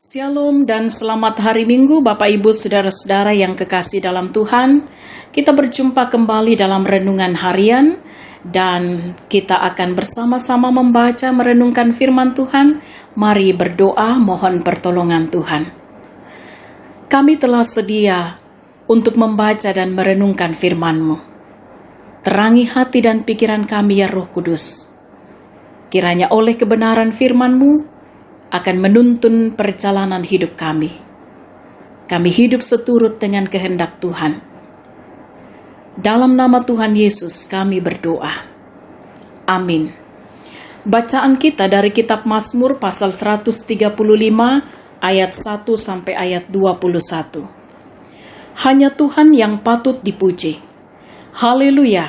Shalom dan selamat hari Minggu Bapak Ibu Saudara-saudara yang kekasih dalam Tuhan. Kita berjumpa kembali dalam renungan harian dan kita akan bersama-sama membaca merenungkan firman Tuhan. Mari berdoa mohon pertolongan Tuhan. Kami telah sedia untuk membaca dan merenungkan firman-Mu. Terangi hati dan pikiran kami ya Roh Kudus. Kiranya oleh kebenaran firman-Mu akan menuntun perjalanan hidup kami. Kami hidup seturut dengan kehendak Tuhan. Dalam nama Tuhan Yesus kami berdoa. Amin. Bacaan kita dari kitab Mazmur pasal 135 ayat 1 sampai ayat 21. Hanya Tuhan yang patut dipuji. Haleluya.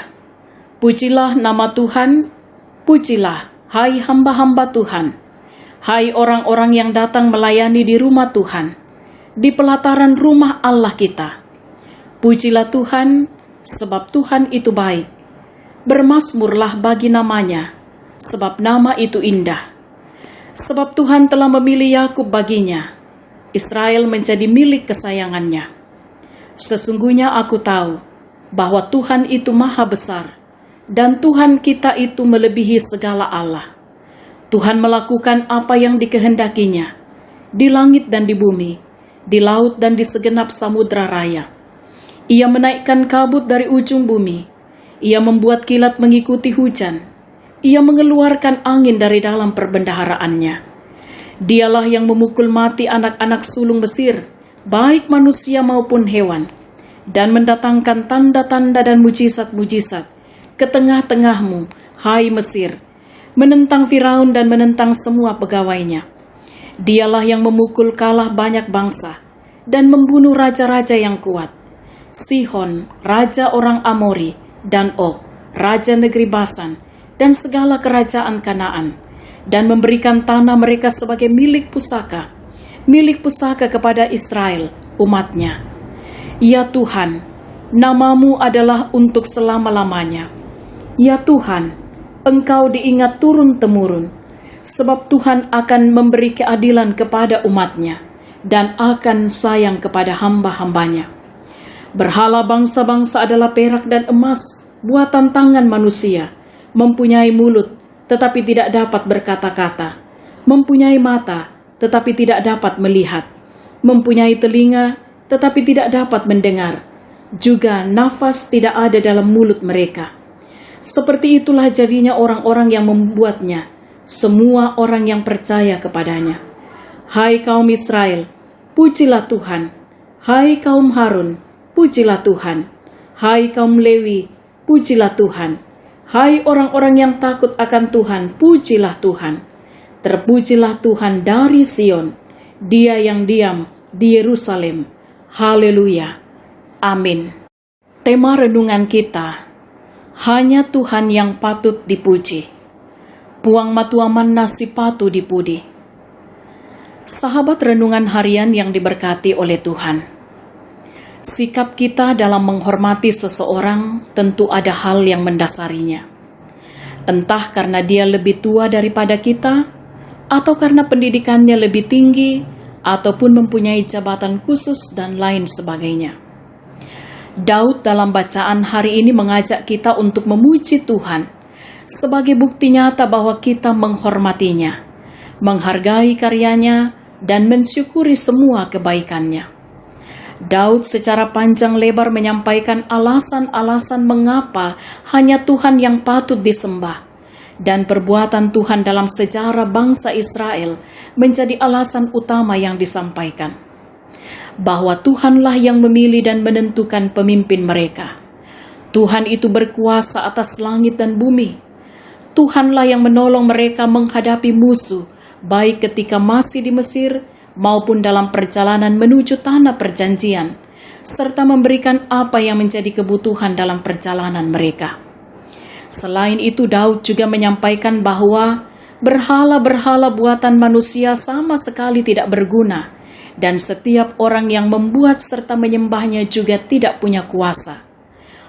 Pujilah nama Tuhan, pujilah hai hamba-hamba Tuhan. Hai orang-orang yang datang melayani di rumah Tuhan, di pelataran rumah Allah kita. Pujilah Tuhan, sebab Tuhan itu baik. Bermazmurlah bagi namanya, sebab nama itu indah. Sebab Tuhan telah memilih Yakub baginya, Israel menjadi milik kesayangannya. Sesungguhnya aku tahu bahwa Tuhan itu maha besar, dan Tuhan kita itu melebihi segala Allah. Tuhan melakukan apa yang dikehendakinya, di langit dan di bumi, di laut dan di segenap samudra raya. Ia menaikkan kabut dari ujung bumi, ia membuat kilat mengikuti hujan, ia mengeluarkan angin dari dalam perbendaharaannya. Dialah yang memukul mati anak-anak sulung Mesir, baik manusia maupun hewan, dan mendatangkan tanda-tanda dan mujizat-mujizat ke tengah-tengahmu, hai Mesir, menentang Firaun dan menentang semua pegawainya. Dialah yang memukul kalah banyak bangsa dan membunuh raja-raja yang kuat. Sihon, raja orang Amori, dan Og, raja negeri Basan, dan segala kerajaan Kanaan, dan memberikan tanah mereka sebagai milik pusaka kepada Israel, umatnya. Ya Tuhan, namamu adalah untuk selama-lamanya. Ya Tuhan, Engkau diingat turun-temurun, sebab Tuhan akan memberi keadilan kepada umatnya dan akan sayang kepada hamba-hambanya. Berhala bangsa-bangsa adalah perak dan emas, buatan tangan manusia, mempunyai mulut tetapi tidak dapat berkata-kata, mempunyai mata tetapi tidak dapat melihat, mempunyai telinga tetapi tidak dapat mendengar, juga nafas tidak ada dalam mulut mereka. Seperti itulah jadinya orang-orang yang membuatnya, semua orang yang percaya kepadanya. Hai kaum Israel, pujilah Tuhan. Hai kaum Harun, pujilah Tuhan. Hai kaum Lewi, pujilah Tuhan. Hai orang-orang yang takut akan Tuhan, pujilah Tuhan. Terpujilah Tuhan dari Sion, Dia yang diam di Yerusalem. Haleluya. Amin. Tema renungan kita, hanya Tuhan yang patut dipuji. Puang matuaman nasi patu dipudi. Sahabat renungan harian yang diberkati oleh Tuhan. Sikap kita dalam menghormati seseorang tentu ada hal yang mendasarinya. Entah karena dia lebih tua daripada kita, atau karena pendidikannya lebih tinggi, ataupun mempunyai jabatan khusus dan lain sebagainya. Daud dalam bacaan hari ini mengajak kita untuk memuji Tuhan sebagai bukti nyata bahwa kita menghormatinya, menghargai karyanya, dan mensyukuri semua kebaikannya. Daud secara panjang lebar menyampaikan alasan-alasan mengapa hanya Tuhan yang patut disembah, dan perbuatan Tuhan dalam sejarah bangsa Israel menjadi alasan utama yang disampaikan. Bahwa Tuhanlah yang memilih dan menentukan pemimpin mereka. Tuhan itu berkuasa atas langit dan bumi. Tuhanlah yang menolong mereka menghadapi musuh, baik ketika masih di Mesir maupun dalam perjalanan menuju tanah perjanjian, serta memberikan apa yang menjadi kebutuhan dalam perjalanan mereka. Selain itu, Daud juga menyampaikan bahwa berhala-berhala buatan manusia sama sekali tidak berguna, dan setiap orang yang membuat serta menyembahnya juga tidak punya kuasa.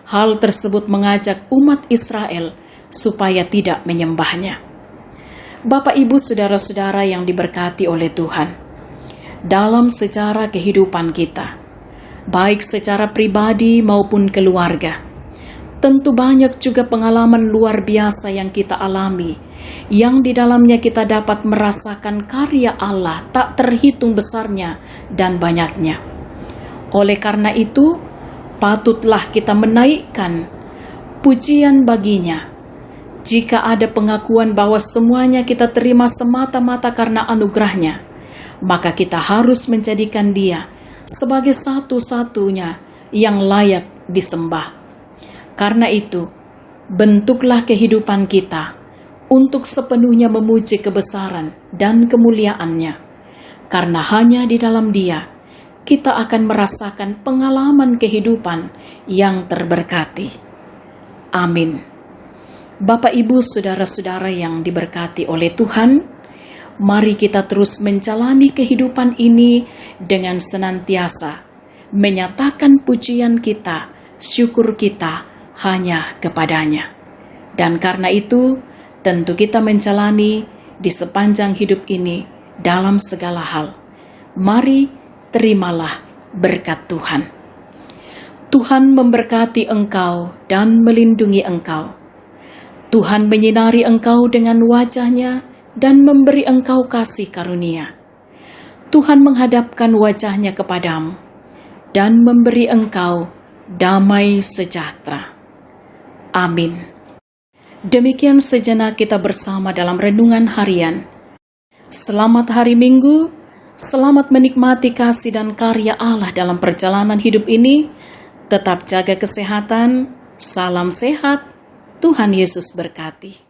Hal tersebut mengajak umat Israel supaya tidak menyembahnya. Bapak, Ibu, saudara-saudara yang diberkati oleh Tuhan, dalam sejarah kehidupan kita, baik secara pribadi maupun keluarga. Tentu banyak juga pengalaman luar biasa yang kita alami, yang di dalamnya kita dapat merasakan karya Allah tak terhitung besarnya dan banyaknya. Oleh karena itu, patutlah kita menaikkan pujian baginya. Jika ada pengakuan bahwa semuanya kita terima semata-mata karena anugerahnya, maka kita harus menjadikan Dia sebagai satu-satunya yang layak disembah. Karena itu, bentuklah kehidupan kita untuk sepenuhnya memuji kebesaran dan kemuliaan-Nya. Karena hanya di dalam Dia, kita akan merasakan pengalaman kehidupan yang terberkati. Amin. Bapak, Ibu, saudara-saudara yang diberkati oleh Tuhan, mari kita terus menjalani kehidupan ini dengan senantiasa menyatakan pujian kita, syukur kita hanya kepadanya. Dan karena itu, tentu kita menjalani di sepanjang hidup ini dalam segala hal. Mari terimalah berkat Tuhan. Tuhan memberkati engkau dan melindungi engkau. Tuhan menyinari engkau dengan wajah-Nya dan memberi engkau kasih karunia. Tuhan menghadapkan wajah-Nya kepadamu dan memberi engkau damai sejahtera. Amin. Demikian sejenak kita bersama dalam renungan harian. Selamat hari Minggu, selamat menikmati kasih dan karya Allah dalam perjalanan hidup ini. Tetap jaga kesehatan, salam sehat, Tuhan Yesus berkati.